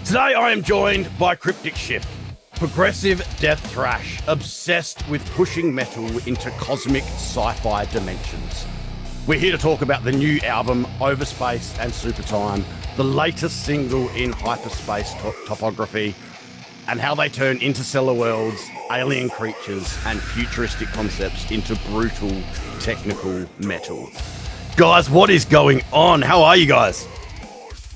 Today I am joined by Cryptic Shift, progressive death thrash, obsessed with pushing metal into cosmic sci-fi dimensions. We're here to talk about the new album, Overspace and Super Time, the latest single in hyperspace topography, and how they turn interstellar worlds, alien creatures, and futuristic concepts into brutal technical metal. Guys, what is going on? How are you guys?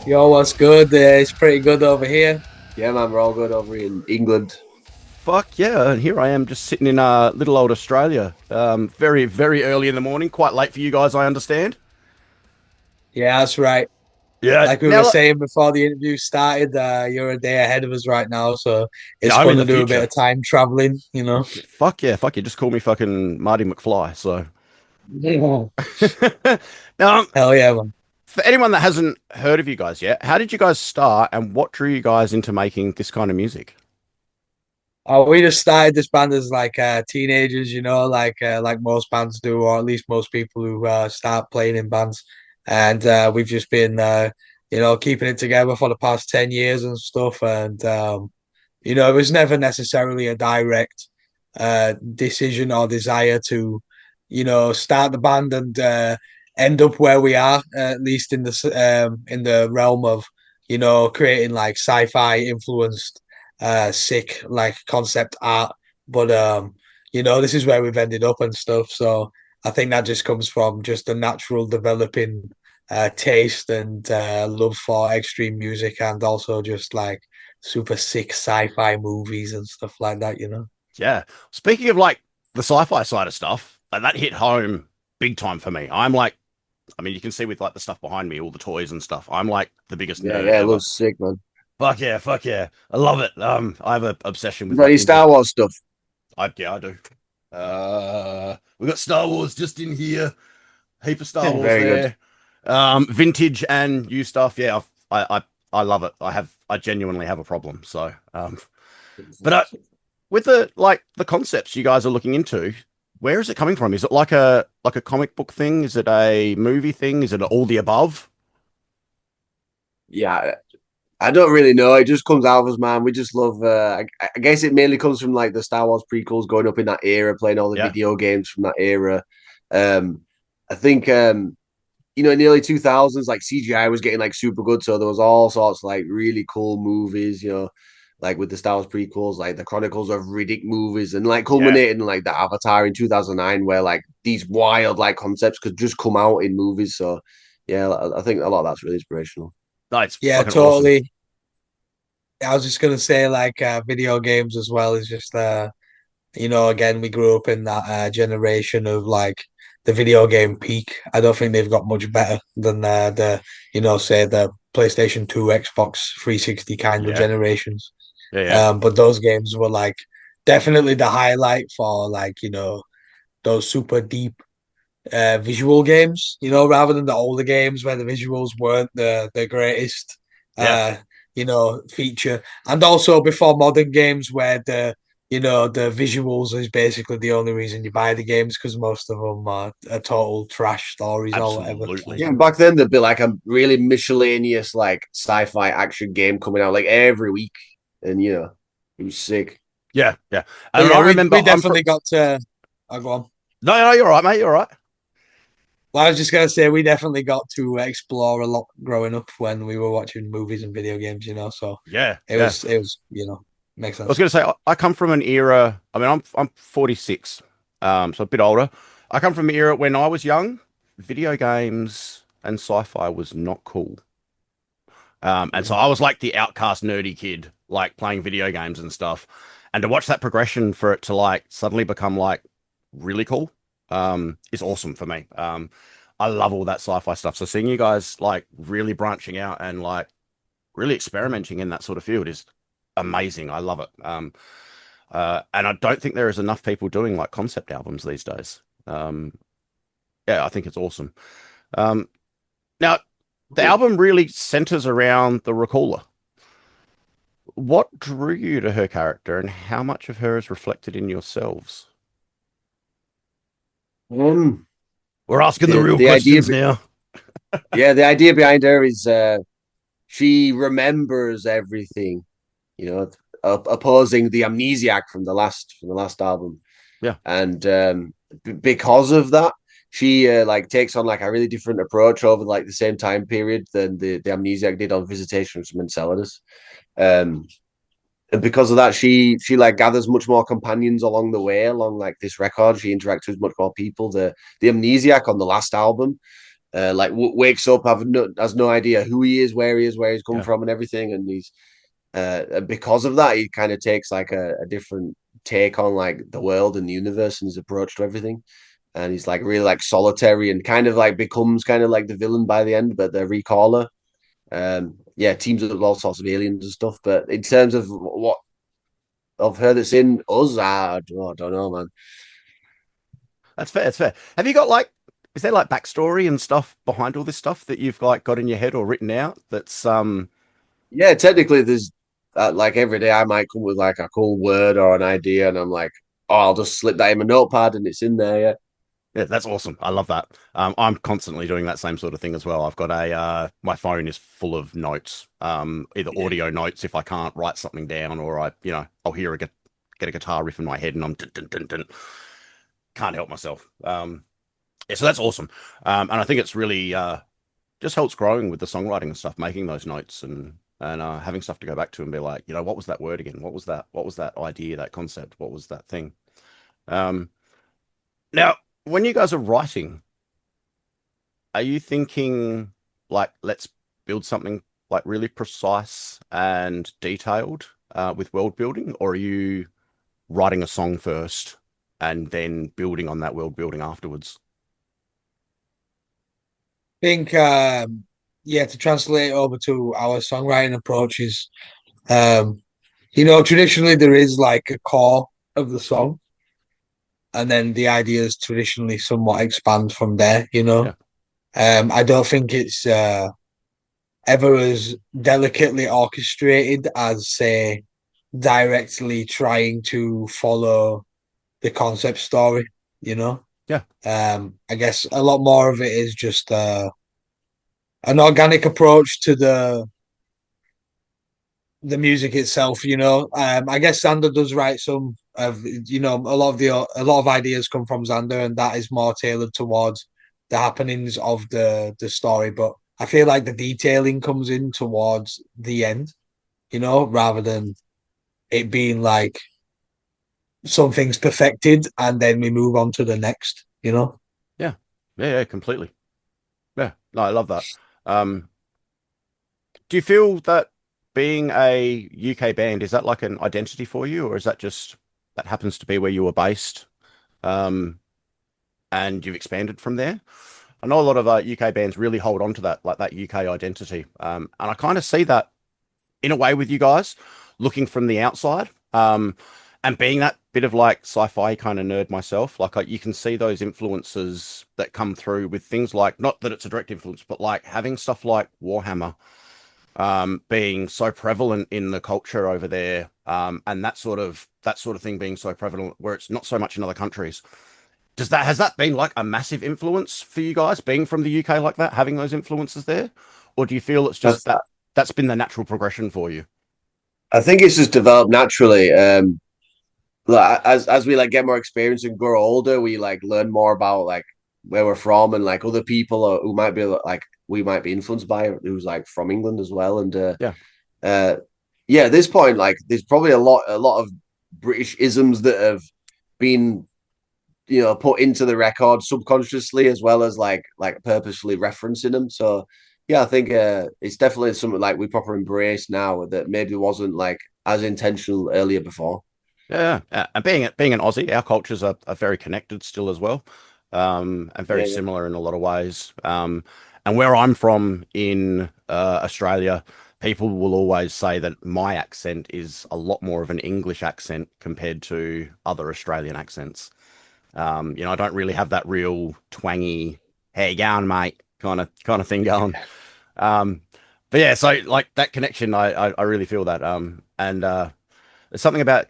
Yo, what's good? It's pretty good over here. Yeah, man, we're all good over in England. Fuck yeah, and here I am just sitting in little old Australia. Very, very early in the morning, quite late for you guys, I understand. Yeah, that's right. Yeah, Like we were now, saying before the interview started, you're a day ahead of us right now, so yeah, it's I'm in fun the to do a bit future. of time traveling, you know. Fuck yeah, just call me fucking Marty McFly, so. Yeah. Now, Hell yeah, man. for anyone that hasn't heard of you guys yet, how did you guys start and what drew you guys into making this kind of music? We just started this band as like teenagers, you know, like most bands do, or at least most people who start playing in bands. And we've just been keeping it together for the past 10 years and stuff. And it was never necessarily a direct decision or desire to, start the band and end up where we are, at least in the realm of, creating like sci-fi influenced, sick like concept art. But this is where we've ended up and stuff. So I think that just comes from just a natural developing taste and love for extreme music, and also just like super sick sci-fi movies and stuff like that, you know. Yeah. Speaking of like the sci-fi side of stuff, that hit home big time for me. I'm like, I mean, you can see with like the stuff behind me, all the toys and stuff. I'm like the biggest Yeah, nerd yeah, it ever. looks sick, man. Fuck yeah, fuck yeah. I love it. I have an obsession You with got like any Star Wars stuff? yeah, I do. We got Star Wars just in here. Heap of Star Wars Very good. there. Vintage and new stuff. Yeah, I love it. I genuinely have a problem. So, but with the concepts you guys are looking into, where is it coming from? Is it like a comic book thing? Is it a movie thing? Is it all the above? Yeah, I don't really know. It just comes out of us, man. We just love. I guess it mainly comes from like the Star Wars prequels, growing up in that era, playing all the Yeah, video games from that era. Um, I think in the early 2000s, like CGI was getting like super good, so there was all sorts of like really cool movies, like with the Star Wars prequels, like the Chronicles of Riddick movies, and like yeah. culminating like the Avatar in 2009, where like these wild like concepts could just come out in movies. So yeah, I think a lot of that's really inspirational. No, it's Yeah, fucking awesome. totally. I was just gonna say like video games as well is just again we grew up in that generation of like the video game peak. I don't think they've got much better than say the PlayStation 2, Xbox 360 kind of Yeah, generations. yeah, yeah, But those games were like definitely the highlight for like, those super deep visual games, rather than the older games where the visuals weren't the greatest yeah. uh feature. And also before modern games where the visuals is basically the only reason you buy the games, because most of them are total trash stories or whatever. Absolutely. Yeah, back then there'd be like a really miscellaneous like sci-fi action game coming out like every week, and it was sick. Yeah, yeah. But And yeah, I we remember we I'm from. definitely got to. I'll go on. No, no, you're right, mate. You're right. Well, I was just gonna say we definitely got to explore a lot growing up when we were watching movies and video games, So Yeah, it yeah. was it was makes I was sense. going to say I come from an era. I mean, I'm 46, so a bit older. I come from an era when I was young. Video games and sci-fi was not cool, and so I was like the outcast, nerdy kid, like playing video games and stuff. And to watch that progression for it to like suddenly become like really cool, is awesome for me. I love all that sci-fi stuff. So seeing you guys like really branching out and like really experimenting in that sort of field is amazing. I love it. And I don't think there is enough people doing like concept albums these days. Yeah, I think it's awesome. Um, now, the Cool. album really centers around the Recaller. What drew you to her character, and how much of her is reflected in yourselves? Um, We're asking the the real the idea, questions now. yeah, the idea behind her is she remembers everything, you know, opposing the amnesiac from the last album. Yeah. And because of that, she like takes on like a really different approach over like the same time period than the amnesiac did on Visitation from Enceladus. Um, and because of that, she like gathers much more companions along the way, along like this record. She interacts with much more people. The amnesiac on the last album, wakes up, has no idea who he is, where he's come Yeah. from, and everything. And he's because of that, he kind of takes like a different take on like the world and the universe and his approach to everything. And he's like really like solitary and kind of like becomes kind of like the villain by the end, but the recaller. Yeah, teams up with all sorts of aliens and stuff. But in terms of what of her that's in us, I don't know, man. That's fair. That's fair. Have you got like, is there like backstory and stuff behind all this stuff that you've like got in your head or written out? That's Yeah, technically, there's like every day I might come with like a cool word or an idea, and I'm like, oh, I'll just slip that in my notepad, and it's in there. Yeah, Yeah, that's awesome. I love that. I'm constantly doing that same sort of thing as well. I've got a my phone is full of notes, either yeah, audio notes if I can't write something down, or I'll hear get a guitar riff in my head and I'm dun, dun, dun, dun. Can't help myself. Yeah, so that's awesome. And I think it's really just helps growing with the songwriting and stuff, making those notes and having stuff to go back to and be like, what was that word again? What was that? What was that idea? That concept? What was that thing? Um, Now, when you guys are writing, are you thinking like let's build something like really precise and detailed with world building, or are you writing a song first and then building on that world building afterwards? I think yeah, to translate over to our songwriting approaches, um, traditionally there is like a core of the song, and then the ideas traditionally somewhat expand from there, Yeah, I don't think it's ever as delicately orchestrated as, say, directly trying to follow the concept story, you know. yeah, I guess a lot more of it is just an organic approach to the music itself, I guess Xander does write some of, a lot of ideas come from Xander, and that is more tailored towards the happenings of the story. But I feel like the detailing comes in towards the end, rather than it being like something's perfected and then we move on to the next. yeah, yeah, completely. Yeah, no, I love that. Um, do you feel that being a UK band is that like an identity for you, or is that just that happens to be where you were based? Um, and you've expanded from there. I know a lot of UK bands really hold on to that, like that UK identity. And I kind of see that in a way with you guys, looking from the outside. And being that bit of like sci-fi kind of nerd myself, like you can see those influences that come through with things like, not that it's a direct influence, but like having stuff like Warhammer being so prevalent in the culture over there, and that sort of thing being so prevalent where it's not so much in other countries. Has that been like a massive influence for you guys being from the UK like that, having those influences there? Or do you feel it's I, just that's been the natural progression for you? I think it's just developed naturally. Like, as we like get more experience and grow older, we like learn more about like where we're from and like other people who might be like we might be influenced by who's like from England as well. And Yeah. uh, yeah, at this point, like there's probably a lot of British isms that have been put into the record subconsciously as well as like purposefully referencing them. So yeah, I think it's definitely something like we proper embrace now that maybe wasn't like as intentional earlier before. Yeah. And being an Aussie, our cultures are very connected still as well, and very Yeah, yeah. similar in a lot of ways. And where I'm from in Australia, people will always say that my accent is a lot more of an English accent compared to other Australian accents. I don't really have that real twangy, "Hey, you going, mate?" kind of thing going. Um, but yeah, so like that connection, I really feel that. And there's something about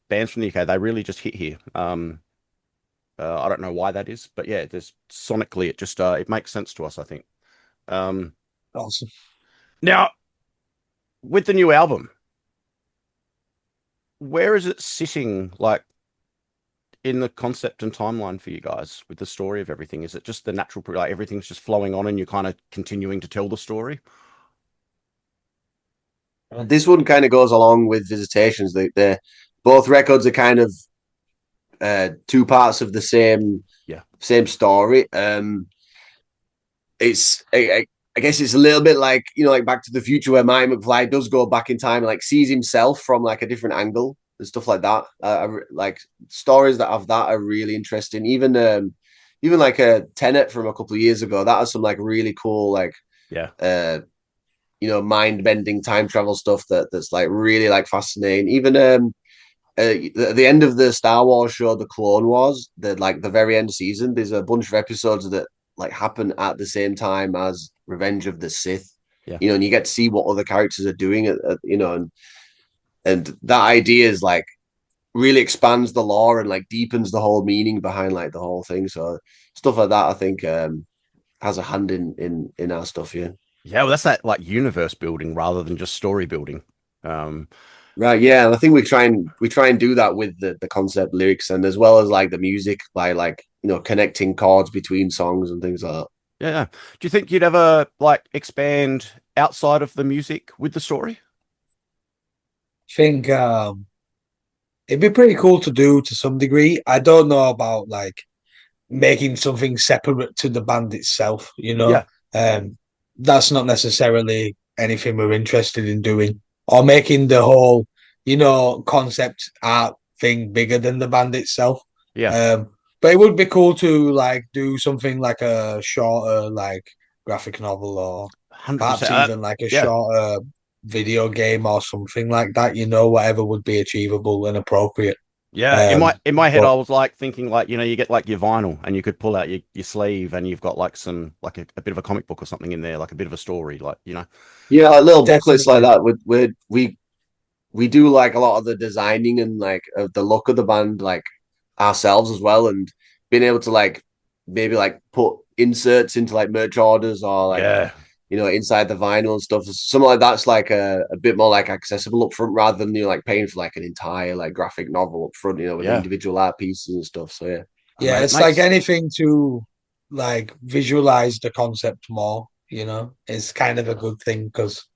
bands from the UK; they really just hit here. I don't know why that is, but yeah, just sonically, it makes sense to us, I think. Um, Awesome. Now. with the new album, where is it sitting, like in the concept and timeline for you guys with the story of everything? Is it just the natural, like everything's just flowing on and you're kind of continuing to tell the story? This one kind of goes along with Visitations. They both records are kind of two parts of the Yeah, same story. It's I guess it's a little bit like like Back to the Future, where Marty McFly does go back in time and like sees himself from like a different angle and stuff like that. Like stories that have that are really interesting. Even like a Tenet from a couple of years ago, that has some like really cool like yeah, uh mind bending time travel stuff that's like really like fascinating. Even the end of the Star Wars show, the Clone Wars, the very end season, there's a bunch of episodes that like happen at the same time as Revenge of the Sith. yeah, And you get to see what other characters are doing, and that idea is like really expands the lore and like deepens the whole meaning behind like the whole thing. So stuff like that, I think, has a hand in our stuff. Yeah. yeah. Well, that's that like universe building rather than just story building. Um, Right, yeah, and I think we try and do that with the concept lyrics and as well as like the music by like connecting chords between songs and things like that. yeah. Yeah. Do you think you'd ever like expand outside of the music with the story? I think it'd be pretty cool to do to some degree. I don't know about like making something separate to the band itself, you know. Yeah, That's not necessarily anything we're interested in doing. Or making the whole, concept art thing bigger than the band itself. yeah, Um, but it would be cool to like do something like a shorter like graphic novel or 100%. perhaps even like a Yeah. shorter video game or something like that, whatever would be achievable and appropriate. Yeah, in my head, But I was like thinking like you get like your vinyl and you could pull out your sleeve and you've got like some like a bit of a comic book or something in there, like a bit of a story, like. Yeah, like little booklets like definitely. that. We do like a lot of the designing and like of the look of the band like ourselves as well, and being able to like maybe like put inserts into like merch orders or like Yeah, inside the vinyl and stuff. Something like that's like a bit more like accessible up front rather than like paying for like an entire like graphic novel up front, with yeah. individual art pieces and stuff. So yeah. Oh, Yeah, mate, it's like mates. anything to like visualize the concept more, it's kind of a good thing because,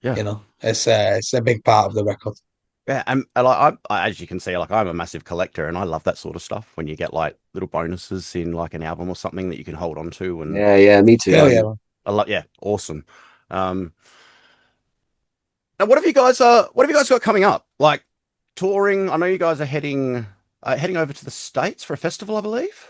Yeah, it's a big part of the record. yeah. And like, as you can see, like I'm a massive collector and I love that sort of stuff when you get like little bonuses in like an album or something that you can hold on to. And Yeah, me too, Oh yeah, yeah, man. man. I love, yeah, awesome. Um, Now, what have you guys got coming up? Like touring? I know you guys are heading over to the States for a festival, I believe.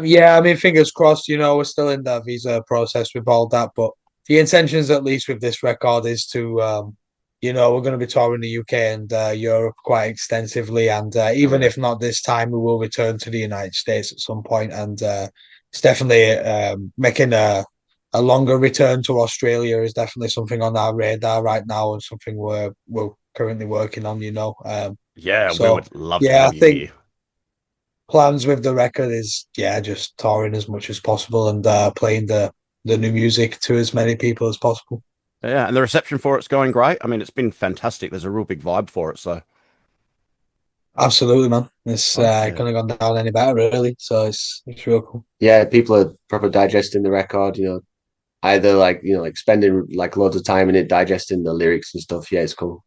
Yeah, I mean, fingers crossed, we're still in the visa process with all that, but the intentions, at least with this record, is to, we're going to be touring the UK and Europe quite extensively. And Oh even yeah. if not this time, we will return to the United States at some point. And it's definitely making a longer return to Australia is definitely something on our radar right now and something we're currently working on. Yeah, we So, would love to yeah, I have you think here. plans with the record is just touring as much as possible and playing the new music to as many people as possible. Yeah, and the reception for it's going great. I mean, it's been fantastic. There's a real big vibe for it. So, Absolutely, man. It's fuck yeah. couldn't have gone down any better, really. So it's real cool. Yeah, people are proper digesting the record, either like like spending like loads of time in it digesting the lyrics and stuff. Yeah, it's cool.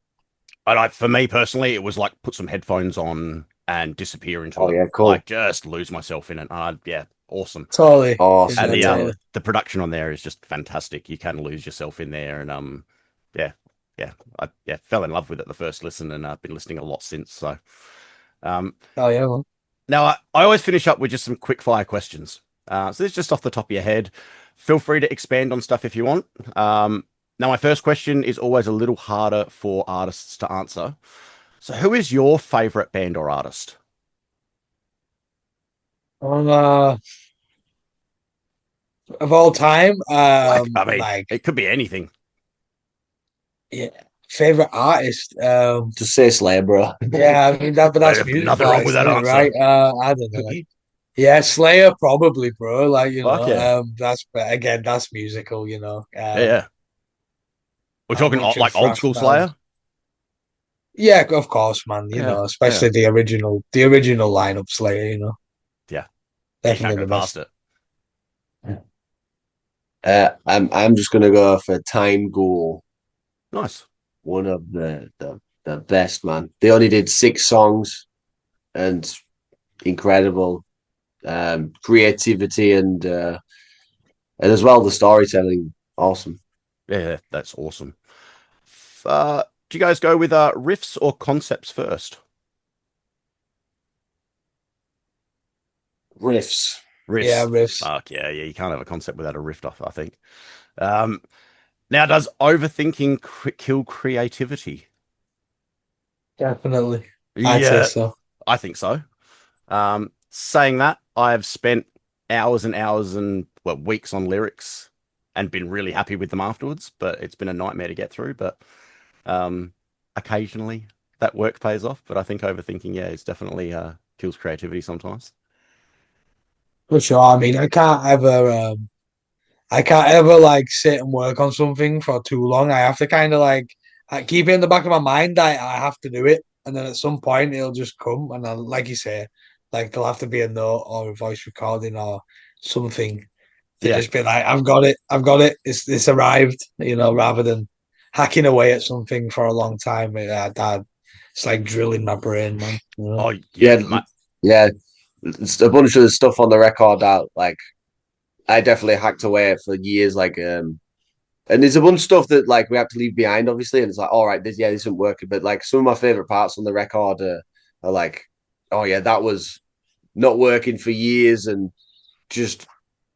And for me personally, it was like put some headphones on and disappear into Oh it, yeah, cool. like just lose myself in it. Yeah, awesome. Totally. And Awesome. Yeah, Yeah, yeah. totally. the production on there is just fantastic. You can lose yourself in there, and yeah, yeah, I fell in love with it the first listen, and I've been listening a lot since. So, um, Oh yeah, well. now I always finish up with just some quick fire questions. So this is just off the top of your head. Feel free to expand on stuff if you want. Now my first question is always a little harder for artists to answer. So who is your favorite band or artist? Uh, of all time, Like, I mean, like it could be anything. yeah, favorite artist. Just say Slayer, bro. Yeah, I mean but that's There's musical nothing wrong with artist, that isn't it? answer. Right? I don't know. Yeah, Slayer probably, bro. Like, Fuck yeah. that's but again, that's musical. Yeah, yeah. We're I'm talking much of like old thrash school metal. Slayer. Yeah, of course, man. Yeah, yeah, Especially the original lineup Slayer. yeah. You can't Definitely go the past best. it. I'm just gonna go for Time Ghoul, Nice. one of the best, man. They only did 6 songs and incredible creativity and as well the storytelling, awesome. Yeah, that's awesome. Do you guys go with riffs or concepts first? Riffs. Yeah, Riffs. riffs. Fuck yeah, yeah. You can't have a concept without a riff, I think. Um, Now, does overthinking kill creativity? Definitely. I'd say Yeah, so. I think so. Saying that, I have spent hours and hours and well, weeks on lyrics and been really happy with them afterwards, but it's been a nightmare to get through. But um, occasionally that work pays off. But I think overthinking, yeah, it's definitely kills creativity sometimes. For sure. I mean, I can't ever like sit and work on something for too long. I have to kind of like I keep it in the back of my mind. I have to do it, and then at some point it'll just come. And like you say, like there'll have to be a note or a voice recording or something to Yeah, just be like, I've got it. It's arrived. Rather than hacking away at something for a long time. It's like drilling my brain, man. oh Yeah, yeah, mate. yeah. It's a bunch of the stuff on the record out. Like I definitely hacked away at for years. And there's a bunch of stuff that like we have to leave behind, obviously. And it's like, all right, this isn't working. But like some of my favorite parts on the record are like, oh yeah, that was not working for years, and just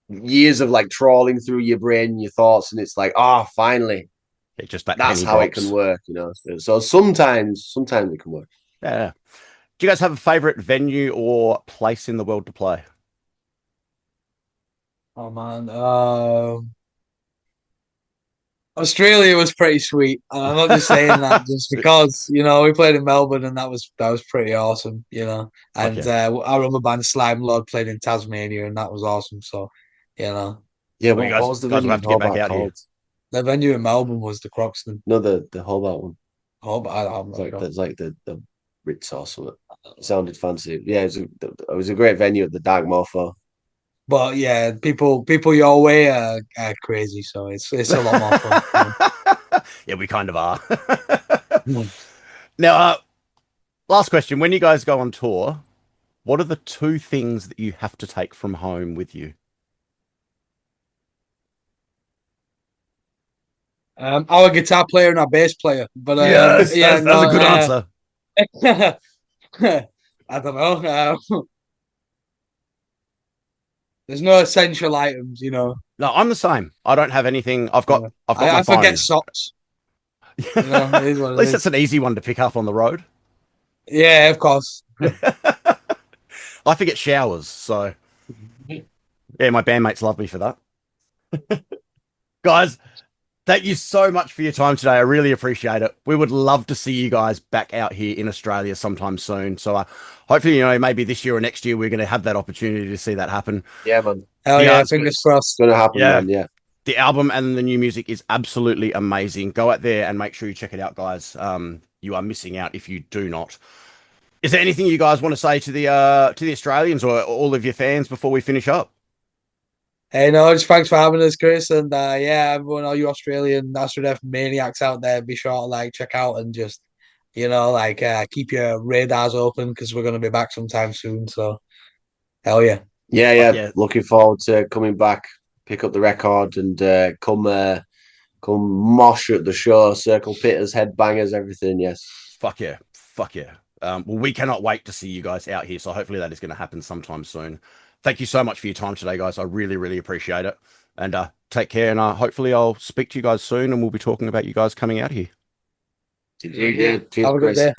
years of like trawling through your brain and your thoughts, and it's like, finally, It's just that that's penny how it can drops. work. So sometimes it can work. Yeah. Yeah. Do you guys have a favorite venue or place in the world to play? Oh man. Australia was pretty sweet, and I'm not just saying that just because we played in Melbourne, and that was pretty awesome. Fuck And yeah. our other band Slime Lord played in Tasmania, and that was awesome. So, you know, Yeah, Well, you what guys was the guys will venue have in to get back Hobart out here. called? the venue in Melbourne was the Croxton. No, the Hobart one. Oh, but I'm It's not like sure. there's like the Ritz or something. It sounded fancy. Yeah, it was a great venue at the Dark Morpho. But yeah, people your way are crazy, so it's a lot more fun. Yeah, we kind of are. Mm. Now, last question. When you guys go on tour, what are the two things that you have to take from home with you? Our guitar player and our bass player, but Yes, yeah, that's no, a good answer. I don't know. There's no essential items. No, I'm the same. I don't have anything. I've got Yeah. I've got I, my I forget phone. socks. It is what At it least is. that's an easy one to pick up on the road. Yeah, of course. I forget showers, so yeah, my bandmates love me for that. Guys, thank you so much for your time today. I really appreciate it. We would love to see you guys back out here in Australia sometime soon. So hopefully, maybe this year or next year, we're going to have that opportunity to see that happen. Yeah, man. Hell The yeah, It's fingers crossed. gonna happen, yeah, man. Yeah. the album and the new music is absolutely amazing. Go out there and make sure you check it out, guys. You are missing out if you do not. Is there anything you guys want to say to the Australians or all of your fans before we finish up? Hey, no, just thanks for having us, Chris. And yeah, everyone, all you Australian Astrodef maniacs out there, be sure to like check out and just keep your radars open because we're gonna be back sometime soon. So hell yeah. Yeah, Fuck yeah. yeah, Looking forward to coming back, pick up the record, and come mosh at the show, circle pitters, headbangers, everything. Yes. fuck yeah, fuck yeah. Well, we cannot wait to see you guys out here. So hopefully that is going to happen sometime soon. Thank you so much for your time today, guys. I really, really appreciate it. And take care. And hopefully I'll speak to you guys soon, and we'll be talking about you guys coming out here. Yeah. Cheers, Have a good Chris. day.